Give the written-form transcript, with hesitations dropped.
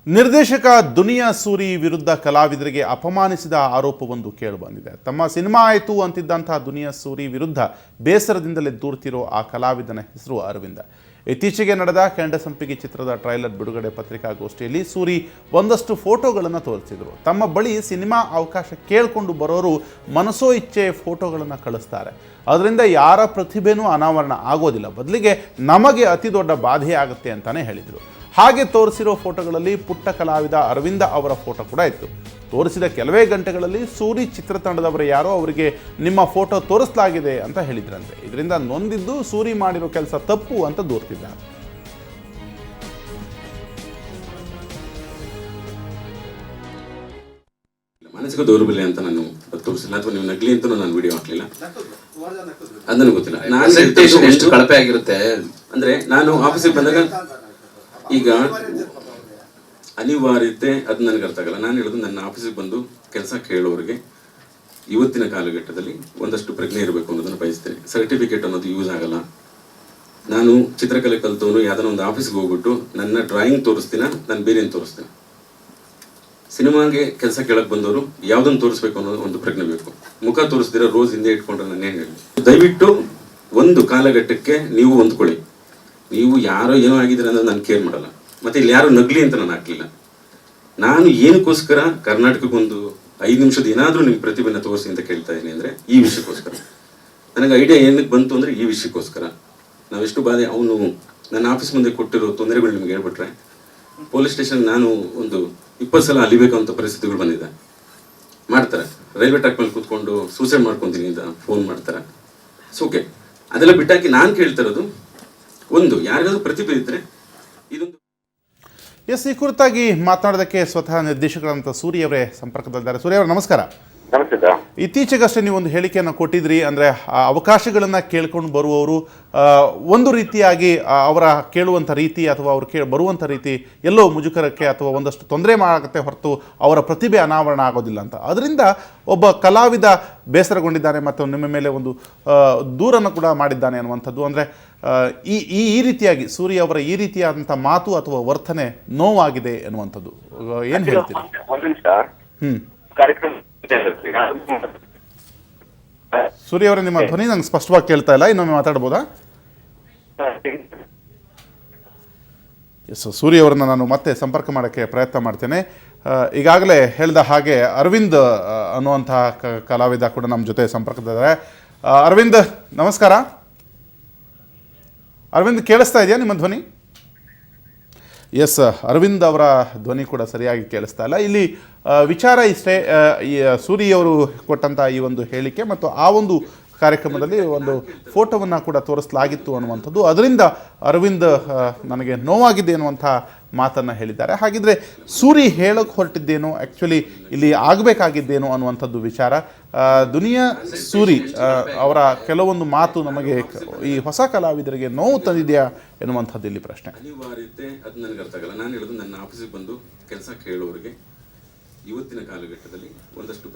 ನಿರ್ದೇಶಕ ದುನಿಯಾ ಸೂರಿ ವಿರುದ್ಧ ಕಲಾವಿದರಿಗೆ ಅಪಮಾನಿಸಿದ ಆರೋಪವೊಂದು ಕೇಳಿಬಂದಿದೆ. ತಮ್ಮ ಸಿನಿಮಾ ಆಯಿತು ಅಂತಿದ್ದಂತಹ ದುನಿಯಾ ಸೂರಿ ವಿರುದ್ಧ ಬೇಸರದಿಂದಲೇ ದೂರ್ತಿರೋ ಆ ಕಲಾವಿದನ ಹೆಸರು ಅರವಿಂದ. ಇತ್ತೀಚೆಗೆ ನಡೆದ ಕೆಂಡಸಂಪಿಗೆ ಚಿತ್ರದ ಟ್ರೈಲರ್ ಬಿಡುಗಡೆ ಪತ್ರಿಕಾಗೋಷ್ಠಿಯಲ್ಲಿ ಸೂರಿ ಒಂದಷ್ಟು ಫೋಟೋಗಳನ್ನು ತೋರಿಸಿದರು. ತಮ್ಮ ಬಳಿ ಸಿನಿಮಾ ಅವಕಾಶ ಕೇಳಿಕೊಂಡು ಬರೋರು ಮನಸೋ ಇಚ್ಛೆ ಫೋಟೋಗಳನ್ನು ಕಳಿಸ್ತಾರೆ. ಅದರಿಂದ ಯಾರ ಪ್ರತಿಭೆನೂ ಅನಾವರಣ ಆಗೋದಿಲ್ಲ, ಬದಲಿಗೆ ನಮಗೆ ಅತಿ ದೊಡ್ಡ ಬಾಧೆ ಆಗುತ್ತೆ ಅಂತಲೇ ಹೇಳಿದರು. ಹಾಗೆ ತೋರಿಸಿರೋ ಫೋಟೋಗಳಲ್ಲಿ ಪುಟ್ಟ ಕಲಾವಿದ ಅರವಿಂದ ಅವರ ಫೋಟೋ ಕೂಡ ಇತ್ತು. ತೋರಿಸಿದ ಕೆಲವೇ ಗಂಟೆಗಳಲ್ಲಿ ಸೂರಿ ಚಿತ್ರತಂಡದವರ ಯಾರೋ ಅವರಿಗೆ ನಿಮ್ಮ ಫೋಟೋ ತೋರಿಸಲಾಗಿದೆ ಅಂತ ಹೇಳಿದ್ರಂತೆ. ಇದರಿಂದ ನೊಂದಿದ್ದು ಸೂರಿ ಮಾಡಿರೋ ಕೆಲಸ ತಪ್ಪು ಅಂತ ದೂರ್ತಿದ್ದಾರೆ. ಮಾನಸಿಕ ದೌರ್ಬಲ್ಯ ಅಂತ ನಾನು ತೋರಿಸಿಲ್ಲ, ಅಥವಾ ನೀವು ನಕಲಿ ಅಂತ ನಾನು ವಿಡಿಯೋ ಹಾಕ್ಲಿಲ್ಲ, ಅದು ನನಗೆ ಗೊತ್ತಿಲ್ಲ. ನಾನು ಎಷ್ಟು ಕಳಪೆ ಆಗಿರುತ್ತೆ ಅಂದ್ರೆ ನಾನು ಆಫೀಸಿಗೆ ಬಂದಾಗ ಈಗ ಅನಿವಾರ್ಯತೆ ಅದು ನನಗೆ ಅರ್ಥ ಆಗಲ್ಲ. ನಾನು ಹೇಳೋದು, ನನ್ನ ಆಫೀಸಿಗೆ ಬಂದು ಕೆಲಸ ಕೇಳೋರಿಗೆ ಇವತ್ತಿನ ಕಾಲಘಟ್ಟದಲ್ಲಿ ಒಂದಷ್ಟು ಪ್ರಜ್ಞೆ ಇರಬೇಕು ಅನ್ನೋದನ್ನು ಬಯಸ್ತೇನೆ. ಸರ್ಟಿಫಿಕೇಟ್ ಅನ್ನೋದು ಯೂಸ್ ಆಗಲ್ಲ. ನಾನು ಚಿತ್ರಕಲೆ ಕಲಿತವನು ಯಾವ್ದಾನ ಒಂದು ಆಫೀಸ್ಗೆ ಹೋಗ್ಬಿಟ್ಟು ನನ್ನ ಡ್ರಾಯಿಂಗ್ ತೋರಿಸ್ತೀನ, ನಾನು ಬೇರೆ ಏನು ತೋರಿಸ್ತೇನೆ. ಸಿನಿಮಾಗೆ ಕೆಲಸ ಕೇಳಕ್ಕೆ ಬಂದವರು ಯಾವುದನ್ನು ತೋರಿಸ್ಬೇಕು ಅನ್ನೋದು ಒಂದು ಪ್ರಜ್ಞೆ ಬೇಕು. ಮುಖ ತೋರಿಸ್ದಿರ ರೋಸ್ ಹಿಂದೆ ಇಟ್ಕೊಂಡ್ರೆ ನಾನೇನು ಹೇಳಿ. ದಯವಿಟ್ಟು ಒಂದು ಕಾಲಘಟ್ಟಕ್ಕೆ ನೀವು ಹೊಂದ್ಕೊಳ್ಳಿ. ನೀವು ಯಾರೋ ಏನೋ ಆಗಿದ್ರೆ ಅನ್ನೋದು ನಾನು ಕೇರ್ ಮಾಡಲ್ಲ. ಮತ್ತೆ ಇಲ್ಲಿ ಯಾರು ನಗ್ಲಿ ಅಂತ ನಾನು ಹಾಕ್ಲಿಲ್ಲ. ನಾನು ಏನಕ್ಕೋಸ್ಕರ ಕರ್ನಾಟಕಕ್ಕೊಂದು 5 ನಿಮಿಷದ ಏನಾದರೂ ನಿಮ್ಮ ಪ್ರತಿಭೆನ ತೋರಿಸಿ ಅಂತ ಕೇಳ್ತಾ ಇದ್ದೀನಿ ಅಂದರೆ ಈ ವಿಷಯಕ್ಕೋಸ್ಕರ. ನನಗೆ ಐಡಿಯಾ ಏನಕ್ಕೆ ಬಂತು ಅಂದರೆ ಈ ವಿಷಯಕ್ಕೋಸ್ಕರ. ನಾವೆಷ್ಟು ಬಾಧೆ ಅವನು ನನ್ನ ಆಫೀಸ್ ಮುಂದೆ ಕೊಟ್ಟಿರೋ ತೊಂದರೆಗಳು ನಿಮ್ಗೆ ಹೇಳ್ಬಿಟ್ರೆ, ಪೊಲೀಸ್ ಸ್ಟೇಷನ್ ನಾನು ಒಂದು 20 ಸಲ ಅಲಿಬೇಕಂತ ಪರಿಸ್ಥಿತಿಗಳು ಬಂದಿದೆ. ಮಾಡ್ತಾರೆ, ರೈಲ್ವೆ ಟ್ರ್ಯಾಕ್ ಮೇಲೆ ಕೂತ್ಕೊಂಡು ಸೂಸೈಡ್ ಮಾಡ್ಕೊತೀನಿ ಅಂತ ಫೋನ್ ಮಾಡ್ತಾರೆ. ಓಕೆ, ಅದೆಲ್ಲ ಬಿಟ್ಟಾಕಿ ನಾನು ಕೇಳ್ತಾ ಇರೋದು, ಒಂದು ಯಾರಿಗಾದ್ರೂ ಪ್ರತಿಭೆ ಇದ್ರೆ ಇದೊಂದು. ಈ ಕುರಿತಾಗಿ ಮಾತನಾಡೋದಕ್ಕೆ ಸ್ವತಃ ನಿರ್ದೇಶಕರಂತ ಸೂರಿ ಅವರೇ ಸಂಪರ್ಕದಲ್ಲಿದ್ದಾರೆ. ಸೂರಿ ಅವರು ನಮಸ್ಕಾರ. ಇತ್ತೀಚೆಗಷ್ಟೇ ನೀವು ಒಂದು ಹೇಳಿಕೆಯನ್ನು ಕೊಟ್ಟಿದ್ರಿ, ಅಂದರೆ ಅವಕಾಶಗಳನ್ನು ಕೇಳ್ಕೊಂಡು ಬರುವವರು ಒಂದು ರೀತಿಯಾಗಿ ಅವರ ಕೇಳುವಂಥ ರೀತಿ ಅಥವಾ ಅವರು ಬರುವಂಥ ರೀತಿ ಎಲ್ಲೋ ಮುಜುಗರಕ್ಕೆ ಅಥವಾ ಒಂದಷ್ಟು ತೊಂದರೆ ಮಾಡುತ್ತೆ ಹೊರತು ಅವರ ಪ್ರತಿಭೆ ಅನಾವರಣ ಆಗೋದಿಲ್ಲ ಅಂತ. ಅದರಿಂದ ಒಬ್ಬ ಕಲಾವಿದ ಬೇಸರಗೊಂಡಿದ್ದಾನೆ ಮತ್ತು ನಿಮ್ಮ ಮೇಲೆ ಒಂದು ದೂರನ್ನು ಕೂಡ ಮಾಡಿದ್ದಾನೆ ಅನ್ನುವಂಥದ್ದು. ಅಂದರೆ ಈ ರೀತಿಯಾಗಿ ಸೂರಿ ಅವರ ಈ ರೀತಿಯಾದಂಥ ಮಾತು ಅಥವಾ ವರ್ತನೆ ನೋವಾಗಿದೆ ಎನ್ನುವಂಥದ್ದು ಏನು ಹೇಳ್ತೀರಿ? ಸೂರಿ ಅವರೇ, ನಿಮ್ಮ ಧ್ವನಿ ನಂಗೆ ಸ್ಪಷ್ಟವಾಗಿ ಕೇಳ್ತಾ ಇಲ್ಲ, ಇನ್ನೊಮ್ಮೆ ಮಾತಾಡ್ಬೋದಾ? ಎಸ್, ಸೂರಿ ಅವರನ್ನು ನಾನು ಮತ್ತೆ ಸಂಪರ್ಕ ಮಾಡೋಕ್ಕೆ ಪ್ರಯತ್ನ ಮಾಡ್ತೇನೆ. ಈಗಾಗಲೇ ಹೇಳಿದ ಹಾಗೆ ಅರವಿಂದ್ ಅನ್ನುವಂತಹ ಕಲಾವಿದ ಕೂಡ ನಮ್ಮ ಜೊತೆ ಸಂಪರ್ಕದಿದ್ದಾರೆ. ಅರವಿಂದ್ ನಮಸ್ಕಾರ. ಅರವಿಂದ್, ಕೇಳಿಸ್ತಾ ಇದೆಯಾ ನಿಮ್ಮ ಧ್ವನಿ? ಎಸ್, ಅರವಿಂದ್ ಅವರ ಧ್ವನಿ ಕೂಡ ಸರಿಯಾಗಿ ಕೇಳಿಸ್ತಾ ಇಲ್ಲ. ಇಲ್ಲಿ ವಿಚಾರ ಇಷ್ಟೇ, ಈ ಸೂರಿಯವರು ಕೊಟ್ಟಂಥ ಈ ಒಂದು ಹೇಳಿಕೆ ಮತ್ತು ಆ ಒಂದು ಕಾರ್ಯಕ್ರಮದಲ್ಲಿ ಒಂದು ಫೋಟೋವನ್ನು ಕೂಡ ತೋರಿಸಲಾಗಿತ್ತು ಅನ್ನುವಂಥದ್ದು. ಅದರಿಂದ ಅರವಿಂದ್ ನನಗೆ ನೋವಾಗಿದೆ ಅನ್ನುವಂಥ ಮಾತನ್ನು ಹೇಳಿದ್ದಾರೆ. ಹಾಗಿದ್ರೆ ಸೂರಿ ಹೇಳೋಕ್ಕೆ ಹೊರಟಿದ್ದೇನೋ, ಆ್ಯಕ್ಚುಲಿ ಇಲ್ಲಿ ಆಗಬೇಕಾಗಿದ್ದೇನೋ ಅನ್ನುವಂಥದ್ದು ವಿಚಾರ. ದುನಿಯಾ ಸೂರಿ ಅವರ ಕೆಲವೊಂದು ಮಾತು ನಮಗೆ ಈ ಹೊಸ ಕಲಾವಿದರಿಗೆ ನೋವು ತಂದಿದೆಯಾ ಎನ್ನುವಂಥದ್ದು ಇಲ್ಲಿ ಪ್ರಶ್ನೆ. ಅನಿವಾರ್ಯತೆ ಅದು ನನಗೆ ಅರ್ಥ ಆಗಲ್ಲ. ನಾನು ಹೇಳೋದು, ನನ್ನ ಆಫೀಸಿಗೆ ಬಂದು ಕೆಲಸ ಕೇಳೋರಿಗೆ ಇವತ್ತಿನ ಕಾಲಘಟ್ಟದಲ್ಲಿ ಒಂದಷ್ಟು